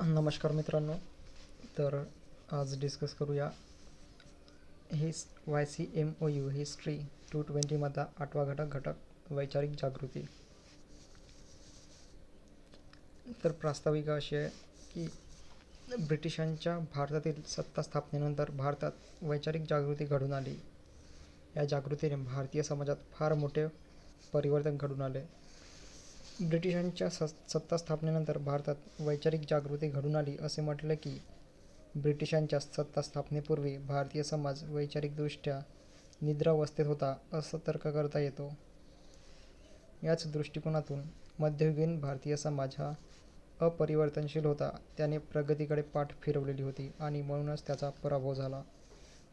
नमस्कार मित्रांनो. तर आज डिस्कस करूया YCMOU हिस्ट्री 220 8वा घटक वैचारिक जागृती. तर प्रास्ताविक अशी आहे की ब्रिटिशांच्या भारतातील सत्ता स्थापनेनंतर भारतात वैचारिक जागृती घडून आली. या जागृतीने भारतीय समाजात फार मोठे परिवर्तन घडून आले. ब्रिटिशांच्या सत्ता स्थापनेनंतर भारतात वैचारिक जागृती घडून आली असे म्हटले की ब्रिटिशांच्या सत्ता स्थापनेपूर्वी भारतीय समाज वैचारिकदृष्ट्या निद्रावस्थेत होता असा तर्क करता येतो. याच दृष्टिकोनातून मध्ययुगीन भारतीय समाज हा अपरिवर्तनशील होता, त्याने प्रगतीकडे पाठ फिरवलेली होती आणि म्हणूनच त्याचा पराभव झाला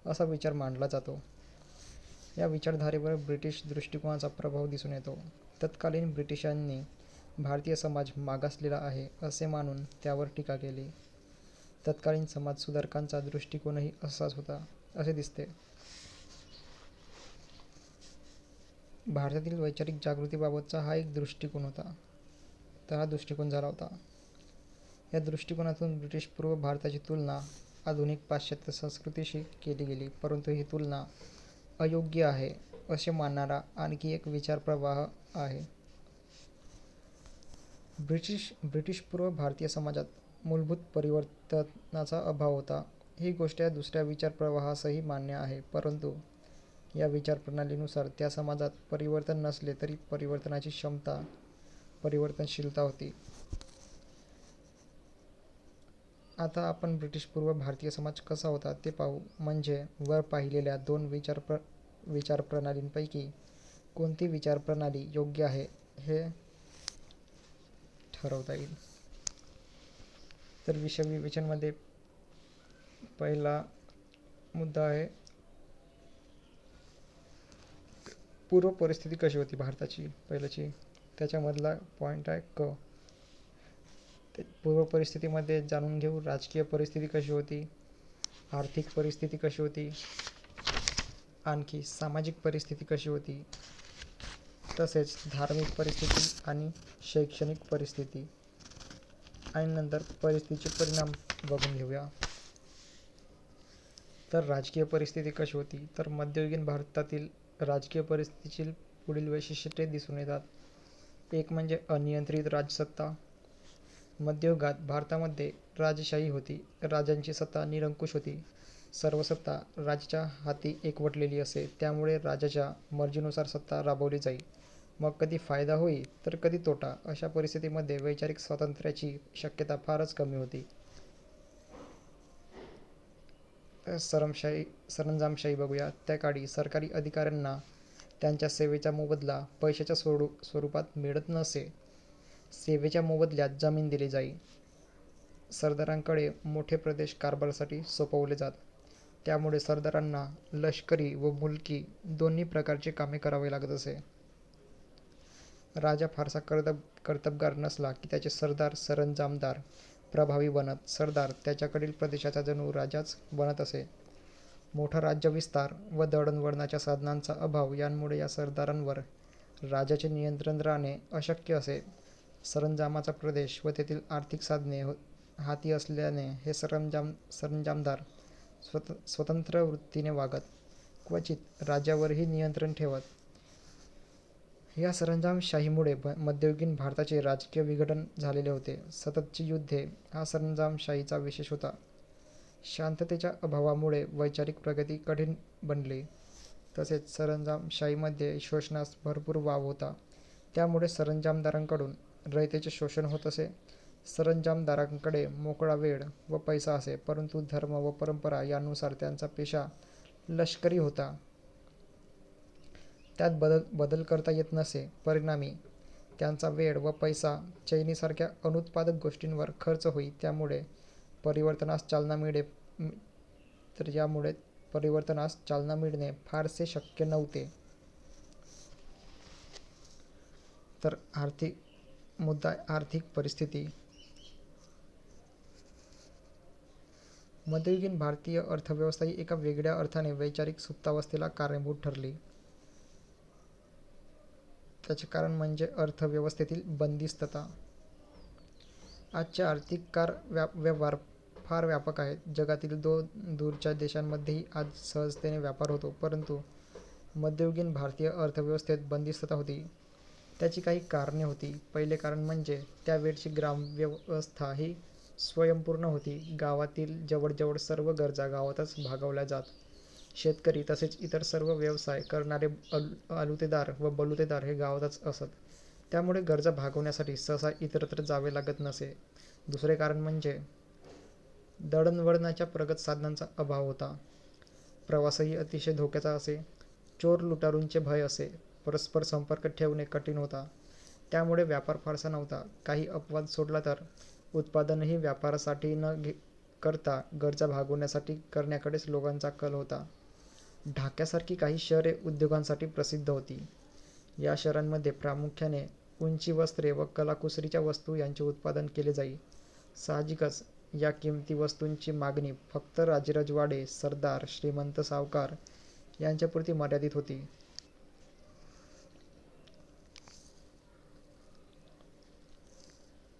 असा विचार मांडला जातो. या विचारधारेवर ब्रिटिश दृष्टिकोनाचा प्रभाव दिसून येतो. तत्कालीन ब्रिटिशांनी भारतीय समाज मागासलेला आहे असे मानून त्यावर टीका केली. तत्कालीन समाजसुधारकांचा दृष्टिकोनही असाच होता असे दिसते. भारतातील वैचारिक जागृतीबाबतचा हा एक दृष्टिकोन होता. तर हा दृष्टिकोन झाला होता. या दृष्टिकोनातून ब्रिटिशपूर्व भारताची तुलना आधुनिक पाश्चात्य संस्कृतीशी केली गेली, परंतु ही तुलना अयोग्य आहे असे मानणारा आणखी एक विचारप्रवाह आहे. ब्रिटिशपूर्व भारतीय समाजात मूलभूत परिवर्तनाचा अभाव होता. ही गोष्ट या दुसऱ्या विचारप्रवाहासही मान्य आहे, परंतु या विचारप्रणालीनुसार त्या समाजात परिवर्तन नसले तरी परिवर्तनाची क्षमता, परिवर्तनशीलता होती. आता आपण ब्रिटिशपूर्व भारतीय समाज कसा होता ते पाहू. म्हणजे वर पाहिलेल्या दोन विचारप्रणालींपैकी कोणती विचारप्रणाली योग्य आहे हे ठरवता येईल. तर विषय विवेचनमध्ये पहिला मुद्दा आहे पूर्व परिस्थिती कशी होती भारताची. पहिल्याची त्याच्यामधला पॉईंट आहे क. पूर्व परिस्थितीमध्ये जाणून घेऊ राजकीय परिस्थिती कशी होती, आर्थिक परिस्थिती कशी होती, आणखी सामाजिक परिस्थिती कशी होती, तसेच धार्मिक परिस्थिती आणि शैक्षणिक परिस्थिती, आणि नंतर परिस्थितीचे परिणाम बघून घेऊया. तर राजकीय परिस्थिती कशी होती. तर मध्ययुगीन भारतातील राजकीय परिस्थितीची पुढील वैशिष्ट्ये दिसून येतात. एक म्हणजे अनियंत्रित राजसत्ता. मध्ययुगात भारतामध्ये राजशाही होती. राजांची सत्ता निरंकुश होती. सर्व सत्ता राजाच्या हाती एकवटलेली असे, त्यामुळे राजाच्या मर्जीनुसार सत्ता राबवली जाई. मग कधी फायदा होई तर कधी तोटा. अशा परिस्थितीमध्ये वैचारिक स्वातंत्र्याची शक्यता फारच कमी होती. सरंजामशाही बघूया. त्या काळी सरकारी अधिकाऱ्यांना त्यांच्या सेवेचा मोबदला पैशाच्या स्वरूपात मिळत नसे. सेवेच्या मोबदल्यात जमीन दिली जाई. सरदारांकडे मोठे प्रदेश कारभारासाठी सोपवले जात. त्यामुळे सरदारांना लष्करी व मुलकी दोन्ही प्रकारची कामे करावी लागत असे. राजा फारसा कर्तबगार नसला की त्याचे सरदार सरंजामदार प्रभावी बनत. सरदार त्याच्याकडील प्रदेशाचा जणू राजाच बनत असे. मोठा राज्यविस्तार व दळणवळणाच्या साधनांचा अभाव यांमुळे या सरदारांवर राजाचे नियंत्रण राहणे अशक्य असे. सरंजामाचा प्रदेश व तेथील आर्थिक साधने हाती असल्याने हे सरंजामदार स्वतंत्र वृत्तीने वागत, क्वचित राजावरही नियंत्रण ठेवत. या सरंजामशाहीमुळे मध्ययुगीन भारताचे राजकीय विघटन झालेले होते. सततची युद्धे हा सरंजामशाहीचा विशेष होता. शांततेच्या अभावामुळे वैचारिक प्रगती कठीण बनली. तसेच सरंजामशाहीमध्ये शोषणास भरपूर वाव होता. त्यामुळे सरंजामदारांकडून रयतेचे शोषण होत असे. सरंजामदारांकडे मोकळा वेळ व पैसा असे, परंतु धर्म व परंपरा यानुसार त्यांचा पेशा लष्करी होता. त्यात बदल करता येत नसे. परिणामी त्यांचा वेळ व पैसा चैनीसारख्या अनुत्पादक गोष्टींवर खर्च होई. यामुळे परिवर्तनास चालना मिळणे फारसे शक्य नव्हते. तर आर्थिक परिस्थिती. मध्ययुगीन भारतीय अर्थव्यवस्था ही एका वेगळ्या अर्थाने वैचारिक सुप्तावस्थेला कारणीभूत ठरली. त्याचे कारण म्हणजे अर्थव्यवस्थेतील बंदिस्तता. आजचे आर्थिक व्यवहार फार व्यापक आहेत. जगातील दूरच्या देशांमध्येही आज सहजतेने व्यापार होतो. परंतु मध्ययुगीन भारतीय अर्थव्यवस्थेत बंदिस्तता होती. त्याची काही कारणे होती. पहिले कारण म्हणजे त्यावेळची ग्रामव्यवस्था ही स्वयंपूर्ण होती. गावातील जवळजवळ सर्व गरजा गावातच भागवल्या जात. शेतकरी तसेच इतर सर्व व्यवसाय करणारे आलुतेदार व बलुतेदार हे गावातच असत. त्यामुळे गरजा भागवण्यासाठी सहसा इतरत्र जावे लागत नसे. दुसरे कारण म्हणजे दळणवळणाच्या प्रगत साधनांचा अभाव होता. प्रवासही अतिशय धोक्याचा असे. चोर लुटारूंचे भय असे. परस्पर संपर्क ठेवणे कठीण होता. त्यामुळे व्यापार फारसा नव्हता. काही अपवाद सोडला तर उत्पादनही व्यापारासाठी न करता गरजा भागवण्यासाठी करण्याकडेच लोकांचा कल होता. ढाक्यासारखी काही शहरे उद्योगांसाठी प्रसिद्ध होती. या शहरांमध्ये प्रामुख्याने उंची वस्त्रे व कलाकुसरीच्या वस्तू यांचे उत्पादन केले जाई. साहजिकच या किमती वस्तूंची मागणी फक्त राजेरजवाडे, सरदार, श्रीमंत सावकार यांच्यापुरती मर्यादित होती.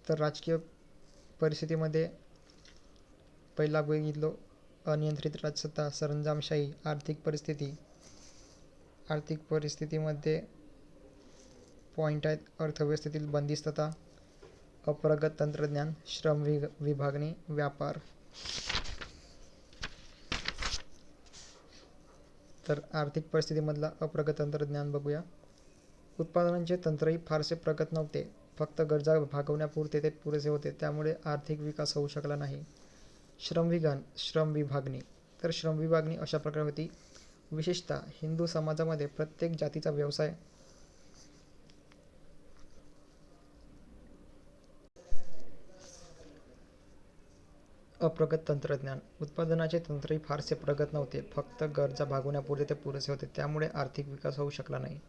तर राजकीय परिस्थितीमध्ये पहिला बघितलो अनियंत्रित राजसत्ता, सरंजामशाही. आर्थिक परिस्थितीमध्ये पॉईंट आहेत. अर्थव्यवस्थेतील बंदिस्तता, अप्रगत तंत्रज्ञान, श्रम विभागणी, व्यापार. तर आर्थिक परिस्थितीमधला अप्रगत तंत्रज्ञान बघूया. उत्पादनांचे तंत्रही फारसे प्रगत नव्हते. फक्त गरजा भागवण्यापुरते ते पुरेसे होते. त्यामुळे आर्थिक विकास होऊ शकला नाही. श्रम विभागणी. तर श्रम विभागणी अशा प्रकारे होती. विशेषतः हिंदू समाजामध्ये प्रत्येक जातीचा व्यवसाय अप्रगत तंत्रज्ञान. उत्पादनाचे तंत्रही फारसे प्रगत नव्हते. फक्त गरजा भागवण्यापुरते ते पुरेसे होते. त्यामुळे आर्थिक विकास होऊ शकला नाही.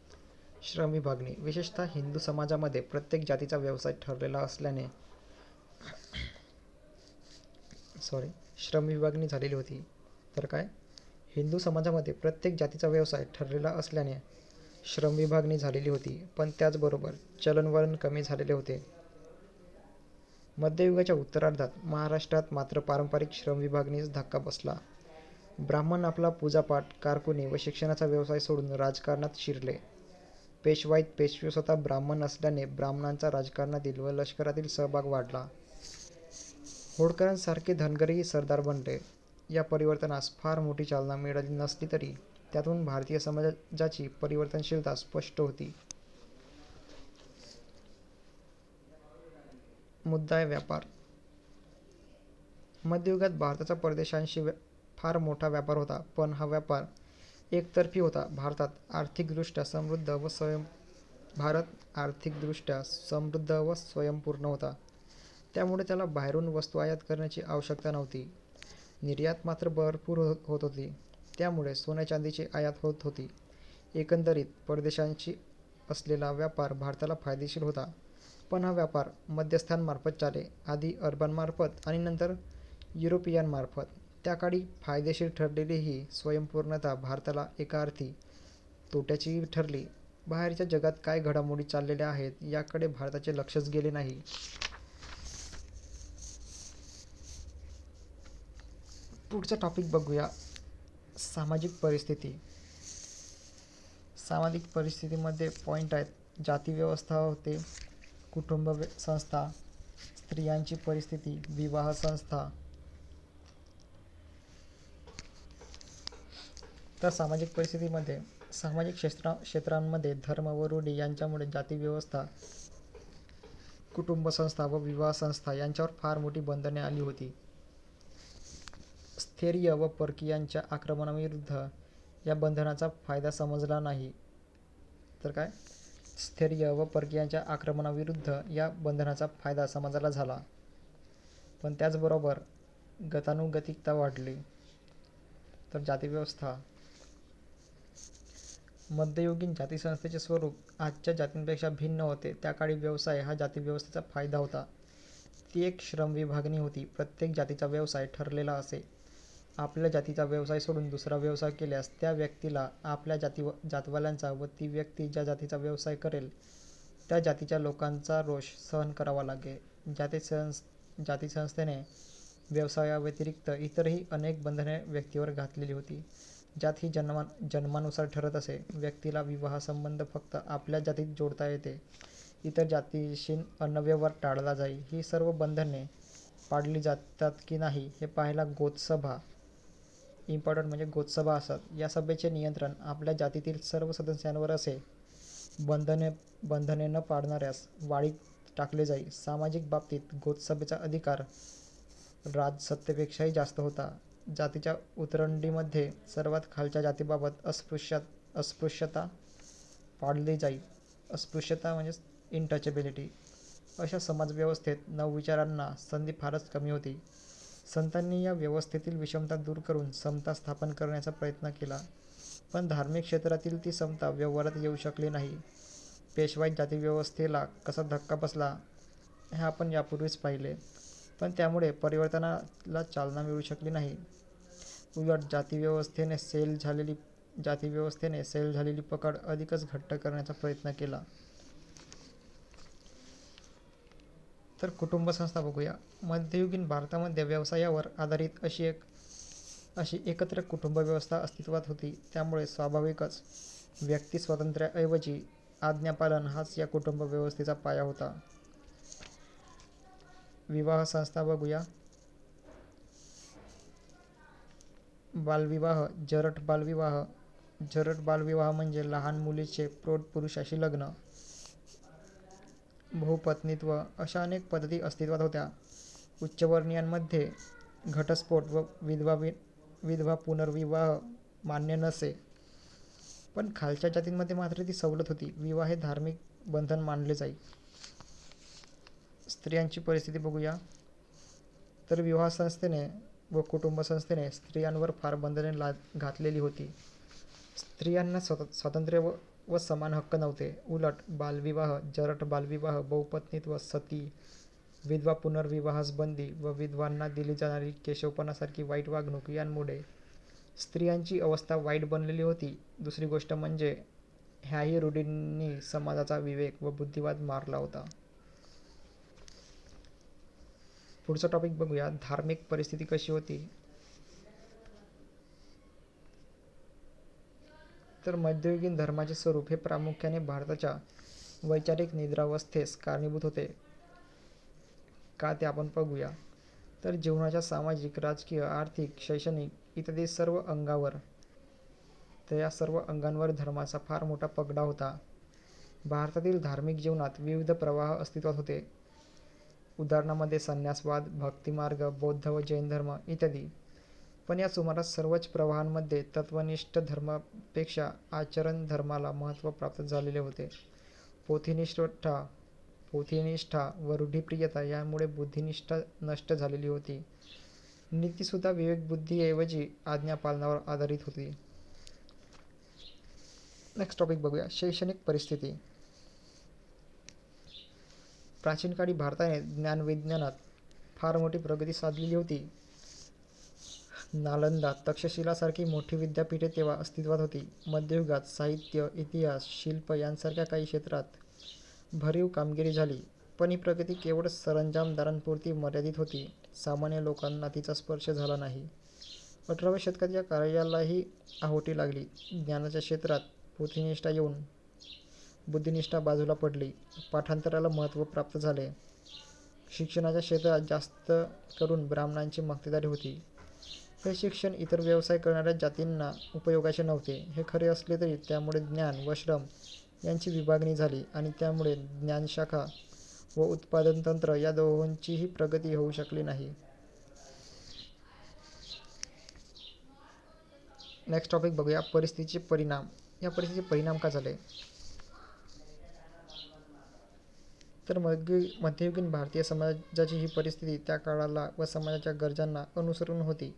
श्रम विभागणी. विशेषतः हिंदू समाजामध्ये प्रत्येक जातीचा व्यवसाय ठरलेला असल्याने श्रम विभागणी झालेली होती. तर काय? हिंदू समाजामध्ये प्रत्येक जातीचा व्यवसाय ठरलेला असल्याने श्रम विभागणी झालेली होती. पण त्याचबरोबर चलनवलन कमी झालेले होते. मध्ययुगाच्या उत्तरार्धात महाराष्ट्रात मात्र पारंपरिक श्रम विभागणीस धक्का बसला. ब्राह्मण आपला पूजापाठ, कारकुनी व शिक्षणाचा व्यवसाय सोडून राजकारणात शिरले. पेशवाईत पेशवे स्वतः ब्राह्मण असल्याने ब्राह्मणांचा राजकारणातील व लष्करातील सहभाग वाढला. होळकरांसारखे धनगरही सरदार बनले. या परिवर्तनास फार मोठी चालना मिळाली नसली तरी त्यातून भारतीय समाजाची परिवर्तनशीलता स्पष्ट होती. मुद्दा आहे व्यापार. मध्ययुगात भारताचा परदेशांशी फार मोठा व्यापार होता. पण हा व्यापार एकतर्फी होता. भारत आर्थिकदृष्ट्या समृद्ध व स्वयंपूर्ण होता. त्यामुळे त्याला बाहेरून वस्तू आयात करण्याची आवश्यकता नव्हती. निर्यात मात्र भरपूर होत होती. त्यामुळे सोन्या चांदीची आयात होत होती. एकंदरीत परदेशांशी असलेला व्यापार भारताला फायदेशीर होता. पण हा व्यापार मध्यस्थांमार्फत चाले. आधी अरबांमार्फत आणि नंतर युरोपियनांमार्फत. त्याकाळी फायदेशीर ठरलेली ही स्वयंपूर्णता भारताला एका अर्थी तोट्याचीही ठरली. बाहेरच्या जगात काय घडामोडी चाललेल्या आहेत याकडे भारताचे लक्षच गेले नाही. पुढचा टॉपिक बघूया. सामाजिक परिस्थिती. सामाजिक परिस्थितीमध्ये पॉईंट आहेत. जातीव्यवस्था होते, कुटुंब संस्था, स्त्रियांची परिस्थिती, विवाह संस्था. तर सामाजिक परिस्थितीमध्ये सामाजिक क्षेत्रांमध्ये धर्म व रूढी यांच्यामुळे जातीव्यवस्था, कुटुंब संस्था व विवाह संस्था यांच्यावर फार मोठी बंधने आली होती. स्थैर्य व परकीयांच्या आक्रमणाविरुद्ध या बंधनाचा फायदा समजला नाही. तर काय? स्थैर्य व परकीयांच्या आक्रमणाविरुद्ध या बंधनाचा फायदा समाजाला झाला. पण त्याचबरोबर गतानुगतिकता वाढली. तर जातीव्यवस्था. मध्ययुगीन जातीसंस्थेचे स्वरूप आजच्या जातींपेक्षा भिन्न होते. त्याकाळी व्यवसाय हा जातीव्यवस्थेचा फायदा होता. ती एक श्रम विभागणी होती. प्रत्येक जातीचा व्यवसाय ठरलेला असे. आपल्या जातीचा व्यवसाय सोडून दुसरा व्यवसाय केल्यास त्या व्यक्तीला आपल्या जातवाल्यांचा व ती व्यक्ती ज्या जातीचा व्यवसाय करेल त्या जातीच्या लोकांचा रोष सहन करावा लागे. जातीसंस्थेने व्यवसायाव्यतिरिक्त इतरही अनेक बंधने व्यक्तीवर घातलेली होती, ज्यात ही जन्मानुसार ठरत असे. व्यक्तीला विवाहसंबंध फक्त आपल्या जातीत जोडता येते, इतर जातीशी अन्नव्यवहार टाळला जाई. ही सर्व बंधने पाडली जातात की नाही हे पाहायला गोतसभा, इम्पॉर्टंट म्हणजे गोतसभा असत. या सभेचे नियंत्रण आपल्या जातीतील सर्व सदस्यांवर असे. बंधने न पाडणाऱ्यास वाळीत टाकले जाई. सामाजिक बाबतीत गोतसभेचा अधिकार राजसत्तेपेक्षाही जास्त होता. जातीच्या उतरंडीमध्ये सर्वात खालच्या जातीबाबत अस्पृश्यता पाडली जाई. अस्पृश्यता म्हणजे इनटचेबिलिटी. अशा समाजव्यवस्थेत नवविचारांना संधी फारच कमी होती. संतांनी या व्यवस्थेतील विषमता दूर करून समता स्थापन करण्याचा प्रयत्न केला, पण धार्मिक क्षेत्रातील ती समता व्यवहारात येऊ शकली नाही. पेशवाई जातीव्यवस्थेला कसा धक्का बसला हे आपण यापूर्वीच पाहिले, पण त्यामुळे परिवर्तनाला चालना मिळू शकली नाही. उलट जातीव्यवस्थेने सैल झालेली पकड अधिकच घट्ट करण्याचा प्रयत्न केला. तर कुटुंब संस्था बघूया. मध्ययुगीन भारतामध्ये व्यवसायावर आधारित अशी एकत्र कुटुंब व्यवस्था अस्तित्वात होती. त्यामुळे स्वाभाविकच व्यक्ती स्वातंत्र्याऐवजी आज्ञापालन हाच या कुटुंब व्यवस्थेचा पाया होता. विवाह संस्था बघूया. बालविवाह, जरट बालविवाह म्हणजे लहान मुलीचे प्रौढ पुरुषाशी लग्न. बहुपत्नीत्व अशा अनेक पद्धती अस्तित्वात होत्या. उच्चवर्णीयांमध्ये घटस्फोट व विधवा पुनर्विवाह मान्य नसे, पण खालच्या जातींमध्ये मात्र ती सवलत होती. विवाह हे धार्मिक बंधन मानले जाई. स्त्रियांची परिस्थिती बघूया. तर विवाह संस्थेने व कुटुंब संस्थेने स्त्रियांवर फार बंधने घातलेली होती. स्त्रियांना स्वातंत्र्य व समान हक्क नव्हते. उलट बालविवाह, जरट बालविवाह, बहुपत्नीत्व, सती, विधवा पुनर्विवाहास बंदी व विधवांना दिली जाणारी केशवपणासारखी वाईट वागणूक यांमुळे स्त्रियांची अवस्था वाईट बनलेली होती. दुसरी गोष्ट म्हणजे ह्याही रूढींनी समाजाचा विवेक व बुद्धिवाद मारला होता. पुढचा टॉपिक बघूया. धार्मिक परिस्थिती कशी होती. तर मध्ययुगीन धर्माचे स्वरूप हे प्रामुख्याने भारताच्या वैचारिक निद्रावस्थेस कारणीभूत होते. का ते आपण बघूया. तर जीवनाच्या सामाजिक, राजकीय, आर्थिक, शैक्षणिक इत्यादी या सर्व अंगांवर धर्माचा फार मोठा पगडा होता. भारतातील धार्मिक जीवनात विविध प्रवाह अस्तित्वात होते. उदाहरणामध्ये संन्यासवाद, भक्तिमार्ग, बौद्ध व जैन धर्म इत्यादी. पण या सुमारास सर्वच प्रवाहांमध्ये तत्वनिष्ठ धर्मापेक्षा आचरण धर्माला महत्त्व प्राप्त झालेले होते. पोथीनिष्ठा व रूढिप्रियता यामुळे बुद्धिनिष्ठा नष्ट झालेली होती. नीतीसुद्धा विवेकबुद्धीऐवजी आज्ञापालनावर आधारित होती. नेक्स्ट टॉपिक बघूया. शैक्षणिक परिस्थिती. प्राचीन काळी भारताने ज्ञानविज्ञानात फार मोठी प्रगती साधलेली होती. नालंदा, तक्षशिलासारखी मोठी विद्यापीठे तेव्हा अस्तित्वात होती. मध्ययुगात साहित्य, इतिहास, शिल्प यांसारख्या काही क्षेत्रात भरीव कामगिरी झाली, पण ही प्रगती केवळ सरंजामदारांपुरती मर्यादित होती. सामान्य लोकांना तिचा स्पर्श झाला नाही. 18व्या शतकात या कार्यालाही आहोटी लागली. ज्ञानाच्या क्षेत्रात पोथीनिष्ठा येऊन बुद्धिनिष्ठा बाजूला पडली. पाठांतराला महत्त्व प्राप्त झाले. शिक्षणाच्या क्षेत्रात जास्त करून ब्राह्मणांची मक्तेदारी होती. हे शिक्षण इतर व्यवसाय करणाऱ्या जातींना उपयोगाचे नव्हते. हे खरे असले तरी त्यामुळे ज्ञान व श्रम यांची विभागणी झाली आणि त्यामुळे ज्ञानशाखा व उत्पादनतंत्र या दोहोंचीही प्रगती होऊ शकली नाही. नेक्स्ट टॉपिक बघूया. परिस्थितीचे परिणाम. या परिस्थितीचे परिणाम का झाले. तर मध्ययुगीन भारतीय समाजाची ही परिस्थिती त्या काळाला व समाजाच्या गरजांना अनुसरून होती.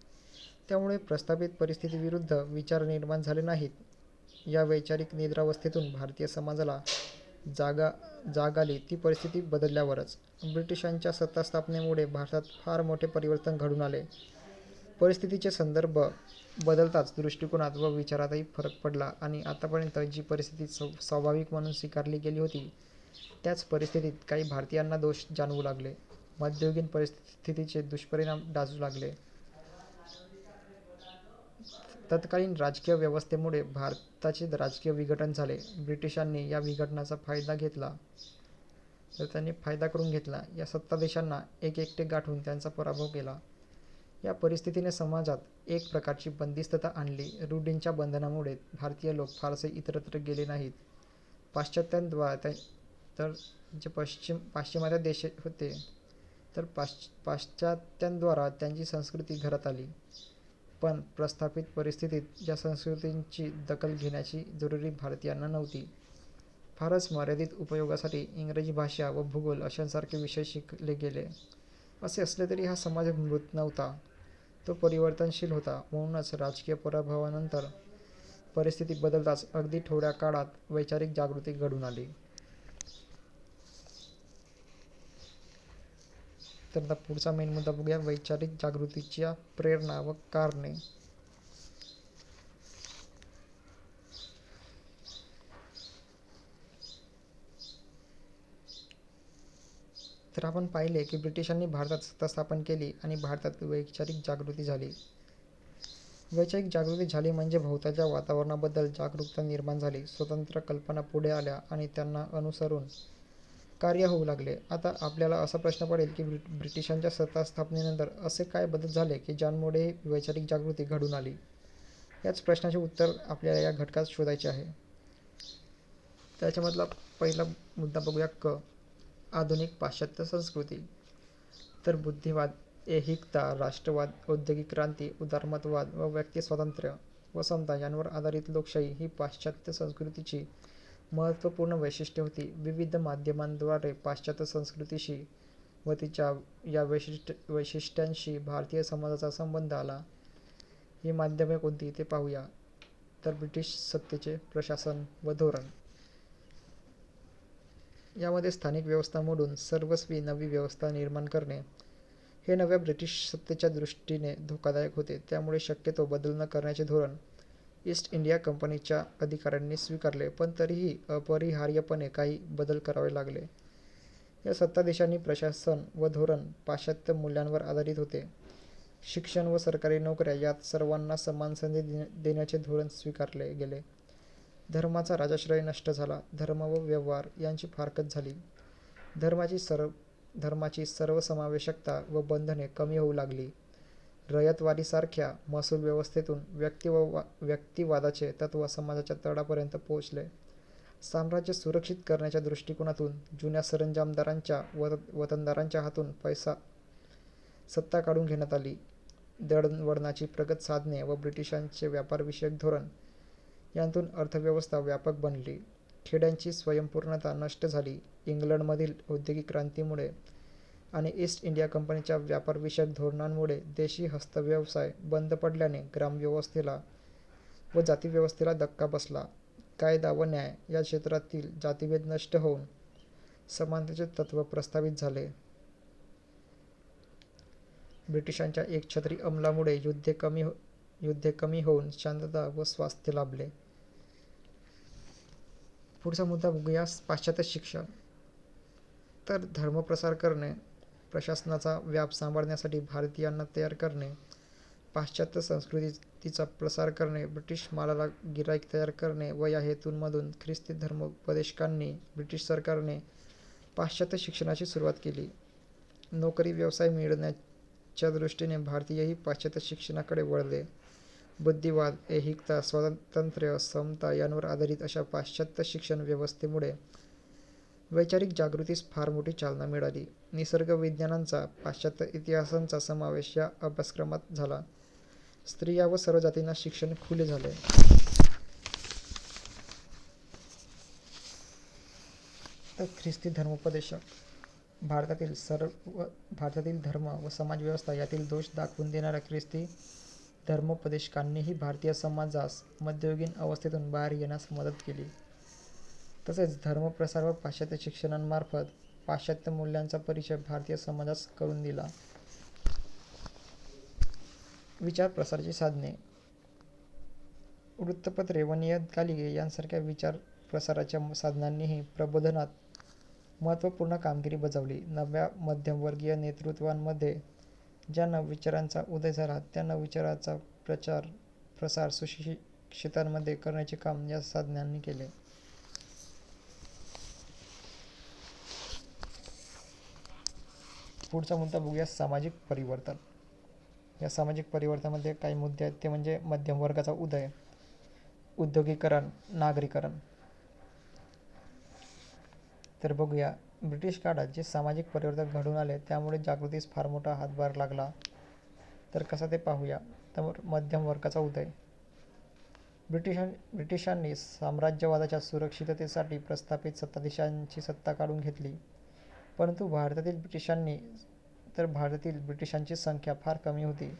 त्यामुळे प्रस्थापित परिस्थितीविरुद्ध विचार निर्माण झाले नाहीत. या वैचारिक निद्रावस्थेतून भारतीय समाजाला जाग आली ती परिस्थिती बदलल्यावरच. ब्रिटिशांच्या सत्तास्थापनेमुळे भारतात फार मोठे परिवर्तन घडून आले. परिस्थितीचे संदर्भ बदलताच दृष्टिकोनात व विचारातही फरक पडला आणि आतापर्यंत जी परिस्थिती स्वाभाविक म्हणून स्वीकारली गेली होती त्याच परिस्थितीत काही भारतीयांना दोष जाणवू लागले. मध्ययुगीन परिस्थितीचे दुष्परिणाम डासू लागले. तत्कालीन राजकीय व्यवस्थेमुळे भारताचे राजकीय विघटन झाले. ब्रिटिशांनी या विघटनाचा फायदा करून घेतला. या सत्ताधीशांना एकटे गाठून त्यांचा पराभव केला. या परिस्थितीने समाजात एक प्रकारची बंदिस्तता आणली. रूढींच्या बंधनामुळे भारतीय लोक फारसे इतरत्र गेले नाहीत. पाश्चिमात्य देश होते तर पाश्चात्यांद्वारा त्यांची संस्कृती घरात आली. पण प्रस्थापित परिस्थितीत या संस्कृतींची दखल घेण्याची जरुरी भारतीयांना नव्हती. फारच मर्यादित उपयोगासाठी इंग्रजी भाषा व भूगोल अशांसारखे विषय शिकले गेले. असे असले तरी हा समाज मृत नव्हता, तो परिवर्तनशील होता. म्हणूनच राजकीय पराभवानंतर परिस्थिती बदलताच अगदी थोड्या काळात वैचारिक जागृती घडून आली. तर आता पुढचा मेन मुद्दा बघूया, वैचारिक जागृतीच्या प्रेरणा व कारणे. तर आपण पाहिले की ब्रिटिशांनी भारतात सत्ता स्थापन केली आणि भारतात वैचारिक जागृती झाली. वैचारिक जागृती झाली म्हणजे भोवतालच्या वातावरणाबद्दल जागरूकता निर्माण झाली. स्वतंत्र कल्पना पुढे आल्या आणि त्यांना अनुसरून कार्य होऊ लागले. आता आपल्याला असा प्रश्न पडेल की ब्रिटिशांच्या सत्ता स्थापनेनंतर असे काय बदल झाले की ज्यामुळे वैचारिक जागृती घडून आली. याच प्रश्नाचे उत्तर आपल्याला या घटकात शोधायचे आहे. त्याच्यामधला पहिला मुद्दा बघूया, आधुनिक पाश्चात्य संस्कृती. तर बुद्धिवाद, ऐहिकता, राष्ट्रवाद, औद्योगिक क्रांती, उदारमतवाद व व्यक्ती स्वातंत्र्य व समता यांवर आधारित लोकशाही ही पाश्चात्य संस्कृतीची महत्त्वपूर्ण वैशिष्ट्ये होती. विविध माध्यमांद्वारे पाश्चात्य संस्कृतीशी व तिच्या या वैशिष्ट्यांशी भारतीय समाजाचा संबंध आला. ही माध्यमे कोणती ते पाहूया. तर ब्रिटिश सत्तेचे प्रशासन व धोरण. यामध्ये स्थानिक व्यवस्था मोडून सर्वस्वी नवी व्यवस्था निर्माण करणे हे नव्या ब्रिटिश सत्तेच्या दृष्टीने धोकादायक होते. त्यामुळे शक्यतो बदल न करण्याचे धोरण ईस्ट इंडिया कंपनीच्या अधिकाऱ्यांनी स्वीकारले, पण तरीही अपरिहार्यपणे काही बदल करावे लागले. या सत्ताधीशांनी प्रशासन व धोरण पाश्चात्य मूल्यांवर आधारित होते. शिक्षण व सरकारी नोकऱ्या यात सर्वांना समान संधी देण्याचे धोरण स्वीकारले गेले. धर्माचा राजाश्रय नष्ट झाला. धर्म व व्यवहार यांची फारकत झाली. धर्माची सर्वसमावेशकता व बंधने कमी होऊ लागली. रयतवारीसारख्या महसूल व्यवस्थेतून व्यक्तिवादाचे तत्त्व समाजाच्या तळापर्यंत पोहोचले. साम्राज्य सुरक्षित करण्याच्या दृष्टिकोनातून जुन्या सरंजामदारांच्या वतनदारांच्या हातून सत्ता काढून घेण्यात आली. दळणवळणाची प्रगत साधने व ब्रिटिशांचे व्यापारविषयक धोरण यांतून अर्थव्यवस्था व्यापक बनली. खेड्यांची स्वयंपूर्णता नष्ट झाली. इंग्लंडमधील औद्योगिक क्रांतीमुळे आणि ईस्ट इंडिया कंपनीच्या व्यापारविषयक धोरणांमुळे देशी हस्तव्यवसाय बंद पडल्याने ग्रामव्यवस्थेला व जातीव्यवस्थेला धक्का बसला. कायदा व न्याय या क्षेत्रातील जातीभेद नष्ट होऊन समानतेचे तत्त्व प्रस्थापित झाले. ब्रिटिशांच्या एकछत्री अंमलामुळे युद्धे कमी होऊन शांतता व स्वास्थ्य लाभले. पुढचा मुद्दा बघूया, पाश्चात्य शिक्षण. तर धर्मप्रसार करणे, प्रशासनाचा व्याप सांभाळण्यासाठी भारतीयांना तयार करणे, पाश्चात्य संस्कृतीचा प्रसार करणे, ब्रिटिश मालाला गिऱ्हाईक तयार करणे व या हेतूंमधून ख्रिस्ती धर्मोपदेशकांनी ब्रिटिश सरकारने पाश्चात्य शिक्षणाची सुरुवात केली. नोकरी व्यवसाय मिळवण्याच्या दृष्टीने भारतीयही पाश्चात्य शिक्षणाकडे वळले. बुद्धिवाद, ऐहिकता, स्वातंत्र्य, समता यांवर आधारित अशा पाश्चात्य शिक्षण व्यवस्थेमुळे वैचारिक जागृतीस फार मोठी चालना मिळाली. निसर्गविज्ञानांचा, पाश्चात्य इतिहासांचा समावेश या अभ्यासक्रमात झाला. स्त्रिया व सर्व जातींना शिक्षण खुले झाले. तर ख्रिस्ती धर्मोपदेशक. भारतातील धर्म व समाजव्यवस्था यातील दोष दाखवून देणाऱ्या ख्रिस्ती धर्मोपदेशकांनीही भारतीय समाजास मध्ययुगीन अवस्थेतून बाहेर येण्यास मदत केली. तसेच धर्मप्रसार व पाश्चात्य शिक्षणांमार्फत पाश्चात्य मूल्यांचा परिचय भारतीय समाजास करून दिला. विचार प्रसाराची साधने. वृत्तपत्रे व नियतकालिके यांसारख्या विचार प्रसाराच्या साधनांनीही प्रबोधनात महत्त्वपूर्ण कामगिरी बजावली. नव्या मध्यमवर्गीय नेतृत्वांमध्ये ज्या नवविचारांचा उदय झाला त्या नवविचारांचा प्रसार सुशिक्षितांमध्ये करण्याचे काम या साधनांनी केले. पुढचा मुद्दा बघूया, सामाजिक परिवर्तन. या सामाजिक परिवर्तनामध्ये काही मुद्दे आहेत ते म्हणजे मध्यम वर्गाचा उदय, उद्योगीकरण, नागरीकरण. तर बघूया, ब्रिटिश काळात जे सामाजिक परिवर्तन घडून आले त्यामुळे जागृतीस फार मोठा हातभार लागला. तर कसा ते पाहूया. तर मध्यम वर्गाचा उदय. ब्रिटिशांनी साम्राज्यवादाच्या सुरक्षिततेसाठी प्रस्थापित सत्ताधीशांची सत्ता काढून घेतली. परंतु भारतातील ब्रिटिशांची संख्या फार कमी होती.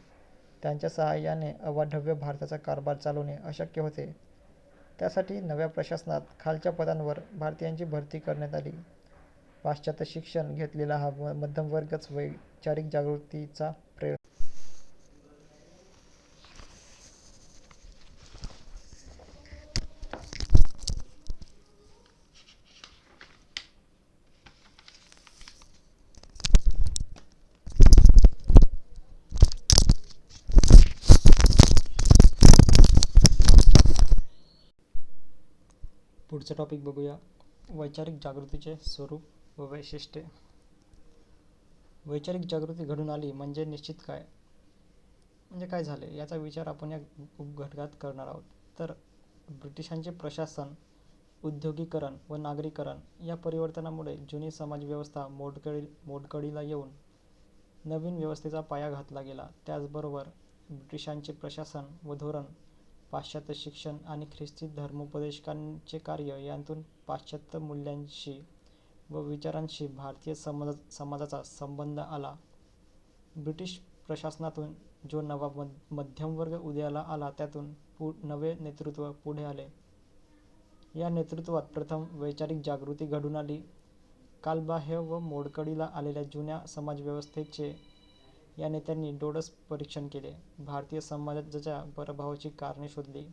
त्यांच्या सहाय्याने अवाढव्य भारताचा कारभार चालवणे अशक्य होते. त्यासाठी नव्या प्रशासनात खालच्या पदांवर भारतीयांची भरती करण्यात आली. पाश्चात्य शिक्षण घेतलेला हा मध्यमवर्गच वैचारिक जागृतीचा प्रेरणा. पुढचं टॉपिक बघूया, वैचारिक जागृतीचे स्वरूप व वैशिष्ट्ये. वैचारिक जागृती घडून आली म्हणजे निश्चित काय झाले याचा विचार आपण या उपघटकात करणार आहोत. तर ब्रिटिशांचे प्रशासन, उद्योगीकरण व नागरीकरण या परिवर्तनामुळे जुनी समाजव्यवस्था मोडकळीला येऊन नवीन व्यवस्थेचा पाया घातला गेला. त्याचबरोबर ब्रिटिशांचे प्रशासन व धोरण, पाश्चात्य शिक्षण आणि ख्रिस्ती धर्मोपदेशकांचे कार्य यांतून पाश्चात्य मूल्यांशी व विचारांशी भारतीय समाजाचा संबंध आला. ब्रिटिश प्रशासनातून जो नवा मध्यमवर्ग उदयाला आला त्यातून नवे नेतृत्व पुढे आले. या नेतृत्वात प्रथम वैचारिक जागृती घडून आली. कालबाह्य व मोडकळीला आलेल्या जुन्या समाजव्यवस्थेचे या नेत्यांनी डोळस परीक्षण केले. भारतीय समाजाच्या पराभवाची कारणे शोधली.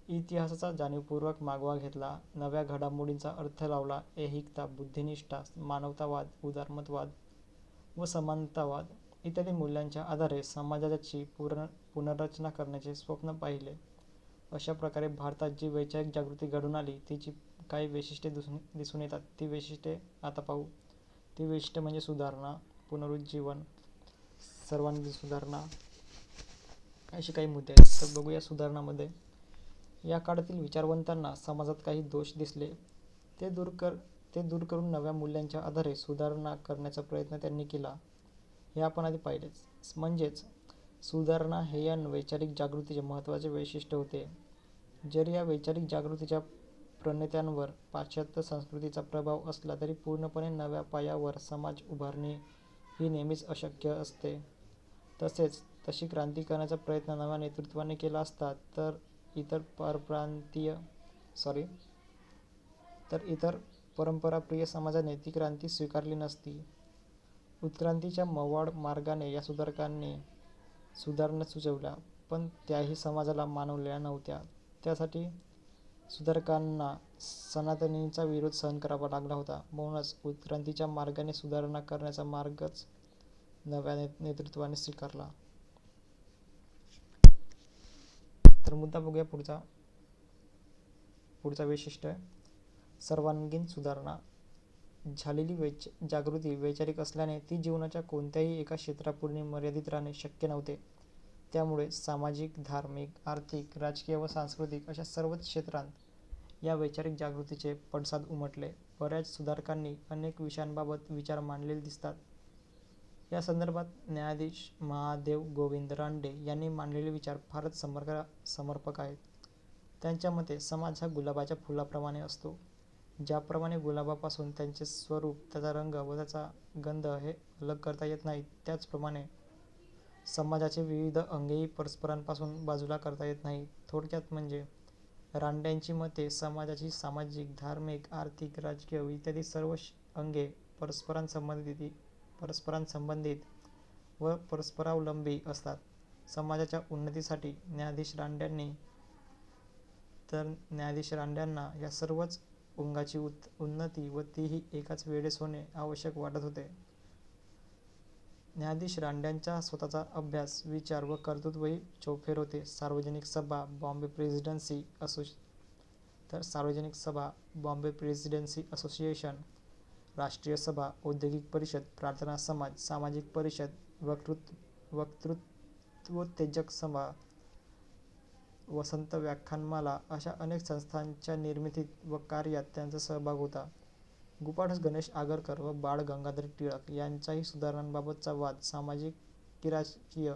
इतिहासाचा जाणीवपूर्वक मागोवा घेतला. नव्या घडामोडींचा अर्थ लावला. ऐहिकता, बुद्धिनिष्ठा, मानवतावाद, उदारमतवाद व समानतावाद इत्यादी मूल्यांच्या आधारे समाजाची पुनर्रचना करण्याचे स्वप्न पाहिले. अशा प्रकारे भारतात जी वैचारिक जागृती घडून आली तिची काही वैशिष्ट्ये दिसून येतात. ती वैशिष्ट्ये आता पाहू. ती वैशिष्ट्ये म्हणजे सुधारणा, पुनरुज्जीवन, सर्वांगीण सुधारणा, असे काही मुद्दे आहेत. तर बघूया सुधारणामध्ये. या काळातील विचारवंतांना समाजात काही दोष दिसले. ते दूर करून नव्या मूल्यांच्या आधारे सुधारणा करण्याचा प्रयत्न त्यांनी केला. हे आपण आधी पाहिलेच. म्हणजेच सुधारणा हे या वैचारिक जागृतीचे महत्त्वाचे वैशिष्ट्य होते. जरी या वैचारिक जागृतीच्या प्रणेत्यांवर पाश्चात्य संस्कृतीचा प्रभाव असला तरी पूर्णपणे नव्या पायावर समाज उभारणी ही नेहमीच अशक्य असते. तशी क्रांती करण्याचा प्रयत्न नव्या नेतृत्वाने केला असता तर इतर परंपराप्रिय समाजाने ती क्रांती स्वीकारली नसती. उत्क्रांतीच्या मवाळ मार्गाने या सुधारकांनी सुधारणा सुचवल्या पण त्याही समाजाला मानवलेल्या नव्हत्या. त्यासाठी सुधारकांना सनातनींचा विरोध सहन करावा लागला होता. म्हणूनच उत्क्रांतीच्या मार्गाने सुधारणा करण्याचा मार्गच नव्या नेतृत्वाने स्वीकारला. तर मुद्दा बघूया पुढचा वैशिष्ट्य सर्वांगीण सुधारणा. झालेली जागृती वैचारिक असल्याने ती जीवनाच्या कोणत्याही एका क्षेत्रापुरती मर्यादित राहणे शक्य नव्हते. त्यामुळे सामाजिक, धार्मिक, आर्थिक, राजकीय व सांस्कृतिक अशा सर्वच क्षेत्रांत या वैचारिक जागृतीचे पडसाद उमटले. बऱ्याच सुधारकांनी अनेक विषयांबाबत विचार मांडलेले दिसतात. या संदर्भात न्यायाधीश महादेव गोविंद रानडे यांनी मांडलेले विचार फारच समर्पक आहेत. त्यांच्या मते समाज हा गुलाबाच्या फुलाप्रमाणे असतो. ज्याप्रमाणे गुलाबापासून त्याचे स्वरूप, त्याचा रंग व त्याचा गंध हे अलग करता येत नाहीत, त्याचप्रमाणे समाजाचे विविध अंगेही परस्परांपासून बाजूला करता येत नाहीत. थोडक्यात म्हणजे रानड्यांची मते समाजाची सामाजिक, धार्मिक, आर्थिक, राजकीय इत्यादी सर्व अंगे परस्परांसंबंधित व परस्परावलंबी असतात. समाजाच्या उन्नतीसाठी न्यायाधीश रानड्यांना या सर्वच अंगाची उन्नती व तीही एकाच वेळेस होणे आवश्यक वाटत होते. न्यायाधीश रांडेंचा स्वतःचा अभ्यास, विचार व कर्तृत्वही चौफेर होते. सार्वजनिक सभा बॉम्बे प्रेसिडेन्सी असोसिएशन, राष्ट्रीय सभा, औद्योगिक परिषद, प्रार्थना समाज, सामाजिक परिषद, वक्तृत्वोत्तेजक सभा, वसंत व्याख्यानमाला अशा अनेक संस्थांच्या निर्मितीत व कार्यात त्यांचा सहभाग होता. गुपाढस गणेश आगरकर व बाळ गंगाधर टिळक यांचाही सुधारणांबाबतचा वाद सामाजिक की राजकीय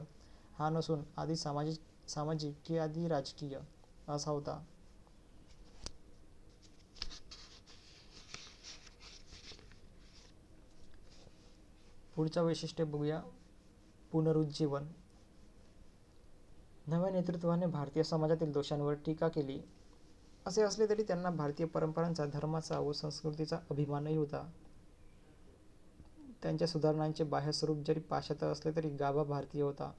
हा नसून आधी सामाजिक की आधी राजकीय असा होता. पुढच्या वैशिष्ट्य बघूया. पुनरुज्जीवन. नव्या नेतृत्वाने भारतीय समाजातील दोषांवर टीका केली. असे असले तरी त्यांना भारतीय परंपरांचा, धर्माचा व संस्कृतीचा अभिमानही होता. त्यांच्या सुधारणांचे बाह्य स्वरूप जरी पाश्चात्य असले तरी गाभा भारतीय होता.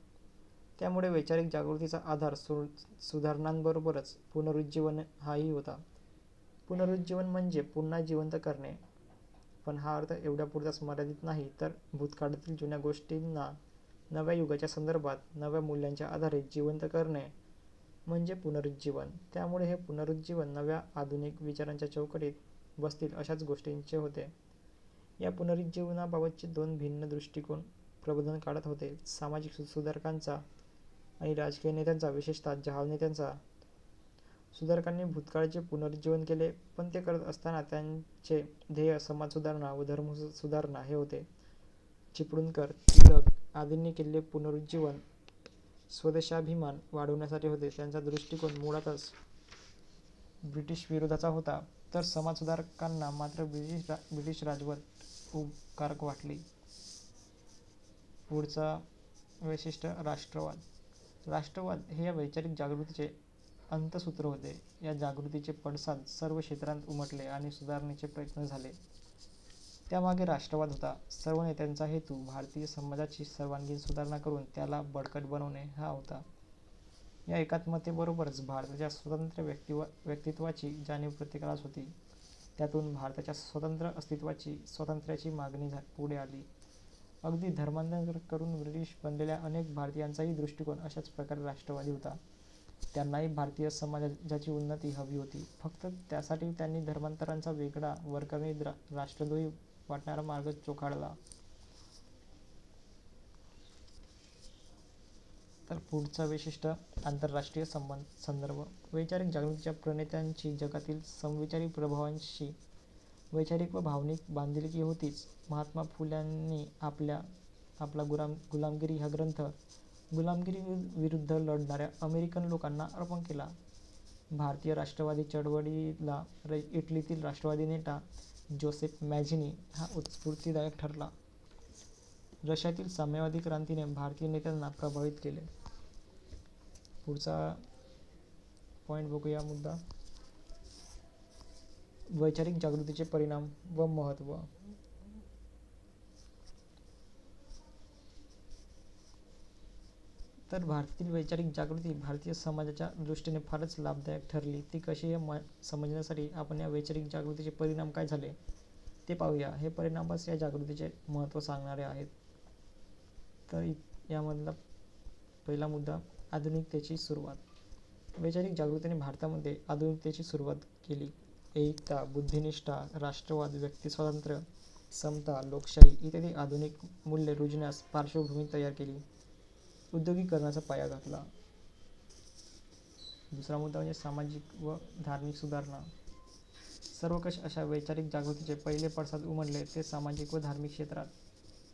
त्यामुळे वैचारिक जागृतीचा आधार सुधारणांबरोबरच पुनरुज्जीवन हाही होता. पुनरुज्जीवन म्हणजे पुन्हा जिवंत करणे, पण हा अर्थ एवढ्यापुरताच मर्यादित नाही, तर भूतकाळातील जुन्या गोष्टींना नव्या युगाच्या संदर्भात नव्या मूल्यांच्या आधारे जिवंत करणे म्हणजे पुनरुज्जीवन. त्यामुळे हे पुनरुज्जीवन नव्या आधुनिक विचारांच्या चौकटीत बसतील अशाच गोष्टींचे होते. या पुनरुज्जीवनाबाबतचे दोन भिन्न दृष्टिकोन प्रबोधन काळात होते. सामाजिक सुधारकांचा आणि राजकीय नेत्यांचा, विशेषतः जहाल नेत्यांचा. सुधारकांनी भूतकाळाचे पुनरुज्जीवन केले, पण ते करत असताना त्यांचे ध्येय समाज सुधारणा व धर्म सुधारणा हे होते. चिपळूणकर, टिळक आदींनी केलेले पुनरुज्जीवन स्वदेशाभिमान वाढवण्यासाठी होते. त्यांचा दृष्टिकोन मुळातच ब्रिटिश विरोधाचा होता, तर समाजसुधारकांना मात्र ब्रिटिश राजवट उपकारक वाटली. पुढचा वैशिष्ट्य राष्ट्रवाद. राष्ट्रवाद हे या वैचारिक जागृतीचे अंतसूत्र होते. या जागृतीचे पडसाद सर्व क्षेत्रांत उमटले आणि सुधारणेचे प्रयत्न झाले. त्यामागे राष्ट्रवाद होता. सर्व नेत्यांचा हेतू भारतीय समाजाची सर्वांगीण सुधारणा करून त्याला बळकट बनवणे हा होता. या एकात्मतेबरोबरच भारताच्या स्वतंत्र व्यक्तित्वाची जाणीव प्रत्येकालाच होती. त्यातून भारताच्या स्वतंत्र स्वातंत्र्याची मागणी पुढे आली. अगदी धर्मांतर करून ब्रिटिश बनलेल्या अनेक भारतीयांचाही दृष्टिकोन अशाच प्रकारे राष्ट्रवादी होता. त्यांनाही भारतीय समाजाची उन्नती हवी होती. फक्त त्यासाठी त्यांनी धर्मांतराचा वेगळा वरकरणी राष्ट्रद्रोही वाटणारा मार्ग चोखाळला. तर पुढचा वैशिष्ट्य आंतरराष्ट्रीय संदर्भ. वैचारिक जागृतीच्या प्रणेत्यांची जगातील समविचारी प्रभावांशी वैचारिक व भावनिक बांधिलकी होतीच. महात्मा फुल्यांनी आपला गुलामगिरी हा ग्रंथ गुलामगिरी विरुद्ध लढणाऱ्या अमेरिकन लोकांना अर्पण केला. भारतीय राष्ट्रवादी चळवळीला इटलीतील राष्ट्रवादी नेता जोसेफ मॅझिनी हा स्फूर्तिदायक ठरला. रशियातील साम्यवादी क्रांतीने भारतीय नेत्यांना प्रभावित केले. पुढचा पॉईंट बघूया मुद्दा. वैचारिक जागृतीचे परिणाम व महत्त्व. तर भारतातील वैचारिक जागृती भारतीय समाजाच्या दृष्टीने फारच लाभदायक ठरली. ती कशी हे समजण्यासाठी आपण या वैचारिक जागृतीचे परिणाम काय झाले ते पाहूया. हे परिणामच या जागृतीचे महत्त्व सांगणारे आहेत. तर यामधला पहिला मुद्दा, आधुनिकतेची सुरुवात. वैचारिक जागृतीने भारतामध्ये आधुनिकतेची सुरुवात केली. एकता, बुद्धिनिष्ठा, राष्ट्रवाद, व्यक्तिस्वातंत्र्य, समता, लोकशाही इत्यादी आधुनिक मूल्ये रुजण्यास पार्श्वभूमी तयार केली. उद्योगीकरणाचा पाया घातला. दुसरा मुद्दा म्हणजे सामाजिक व धार्मिक सुधारणा. सर्वकष अशा वैचारिक जागृतीचे पहिले पडसाद उमटले ते सामाजिक व धार्मिक क्षेत्रात.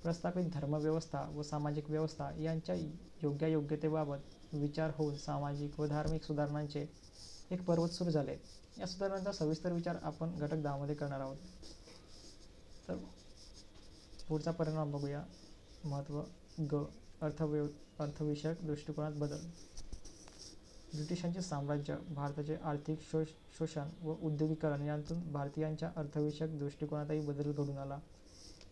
प्रस्थापित धर्मव्यवस्था व सामाजिक व्यवस्था यांच्या योग्यायोग्यतेबाबत विचार होऊन सामाजिक व धार्मिक सुधारणांचे एक पर्वत सुरू झाले. या सुधारणांचा सविस्तर विचार आपण घटक 10 मध्ये करणार आहोत. तर पुढचा परिणाम बघूया. महत्त्व. ग. अर्थविषयक दृष्टिकोनात बदल. ब्रिटिशांचे साम्राज्य, भारताचे आर्थिक शोषण व उद्योगीकरण यांतून भारतीयांच्या अर्थविषयक दृष्टिकोनातही बदल घडून आला.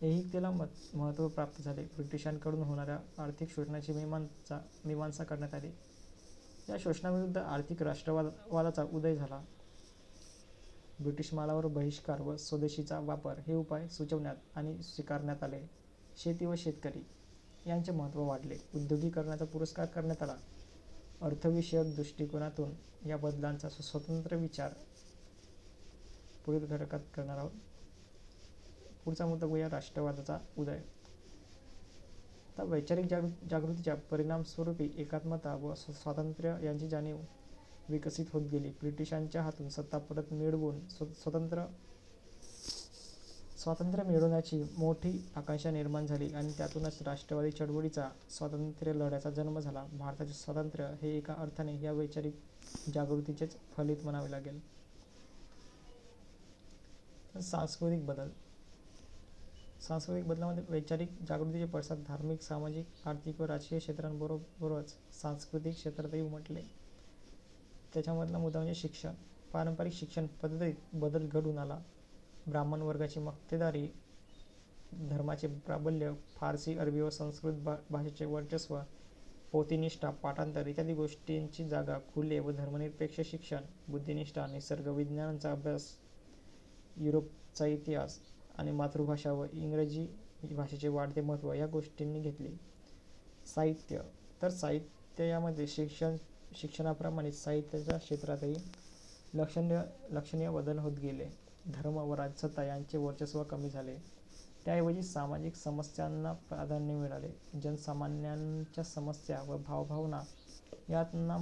ऐहिकतेला महत्त्व प्राप्त झाले. ब्रिटिशांकडून होणाऱ्या आर्थिक शोषणाची मीमांसा करण्यात आली. या शोषणाविरुद्ध आर्थिक राष्ट्रवादाचा उदय झाला. ब्रिटिश मालावर बहिष्कार व स्वदेशीचा वापर हे उपाय सुचवण्यात आणि स्वीकारण्यात आले. शेती व शेतकरी यांचे महत्त्व वाढले. उद्योगीकरणाचा पुरस्कार करण्यात आला. अर्थविषयक दृष्टिकोनातून या बदलांचा स्वतंत्र विचार पुढील घटकात करणार आहोत. पुढचा मुद्दा बघूया, राष्ट्रवादाचा उदय. तर वैचारिक जागृतीच्या परिणामस्वरूपी एकात्मता व स्वातंत्र्य यांची जाणीव विकसित होत गेली. ब्रिटिशांच्या हातून सत्ता परत मिळवून स्वातंत्र्य मिळवण्याची मोठी आकांक्षा निर्माण झाली आणि त्यातूनच राष्ट्रवादी चळवळीचा, स्वातंत्र्य लढ्याचा जन्म झाला. भारताचे स्वातंत्र्य हे एका अर्थाने या वैचारिक जागृतीचेच फलित म्हणावे लागेल. सांस्कृतिक बदल. सांस्कृतिक बदलामध्ये वैचारिक जागृतीचे पडसाद धार्मिक, सामाजिक, आर्थिक व राजकीय क्षेत्रांबरोबरच सांस्कृतिक क्षेत्रातही उमटले. त्याच्यामधला मुद्दा म्हणजे शिक्षण. पारंपरिक शिक्षण पद्धतीत बदल घडून आला. ब्राह्मण वर्गाची मक्तेदारी, धर्माचे प्राबल्य, फारसी, अरबी व संस्कृत भाषेचे वर्चस्व, पोथीनिष्ठा, पाठांतर इत्यादी गोष्टींची जागा खुले व धर्मनिरपेक्ष शिक्षण, बुद्धिनिष्ठा, निसर्ग विज्ञानाचा अभ्यास, युरोपचा इतिहास आणि मातृभाषा व इंग्रजी भाषेचे वाढते महत्त्व या गोष्टींनी घेतले. साहित्य. तर साहित्य यामध्ये शिक्षणाप्रमाणे साहित्याच्या क्षेत्रातही लक्षणीय बदल होत गेले. धर्म व राजसत्ता यांचे वर्चस्व कमी झाले. त्याऐवजी सामाजिक समस्यांना प्राधान्य मिळाले. जनसामान्यांच्या समस्या व भावभावना यांना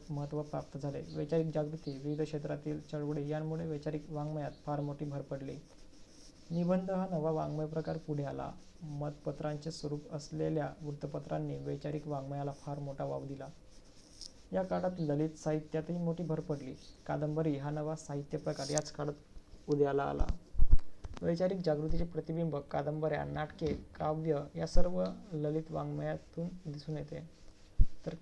महत्त्व प्राप्त झाले. वैचारिक जागृती, विविध क्षेत्रातील चळवळी यांमुळे वैचारिक वाङ्मयात फार मोठी भर पडली. निबंध हा नवा वाङ्मय प्रकार पुढे आला. मतपत्रांचे स्वरूप असलेल्या वृत्तपत्रांनी वैचारिक वाङ्मयाला फार मोठा वाव दिला. या काळात ललित साहित्यातही मोठी भर पडली. कादंबरी हा नवा साहित्य प्रकार याच काळात उदयाला आला. वैचारिक जागृतीचे प्रतिबिंब कादंबऱ्या, नाटके, काव्य या सर्व ललित वाङ्मयातून दिसून येते. तर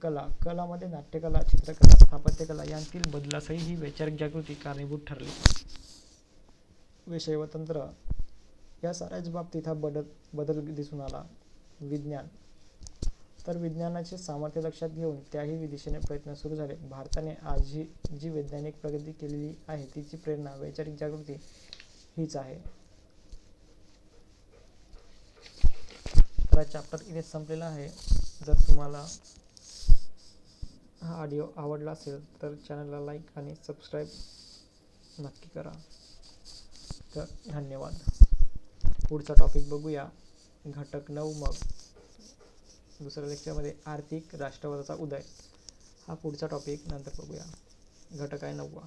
कलामध्ये नाट्यकला, चित्रकला, स्थापत्यकला यांतील बदलासही ही वैचारिक जागृती कारणीभूत ठरली. विषय व तंत्र या साऱ्याच बाबतीत हा बदल दिसून आला. विज्ञान. तर विज्ञानाचे सामर्थ्य लक्षात घेऊन त्याही दिशेने प्रयत्न सुरू झाले. भारताने आज जी वैज्ञानिक प्रगती केलेली आहे तिची प्रेरणा वैचारिक जागृती हीच आहे. तर हा चॅप्टर इथे संपलेला आहे. जर तुम्हाला हा ऑडिओ आवडला असेल तर चॅनलला लाईक आणि सबस्क्राईब नक्की करा. तर धन्यवाद. पुढचा टॉपिक बघूया, घटक 9. मग दुसऱ्या लेक्चरमध्ये आर्थिक राष्ट्रवादाचा उदय हा पुढचा टॉपिक नंतर बघूया. घटक आहे 9.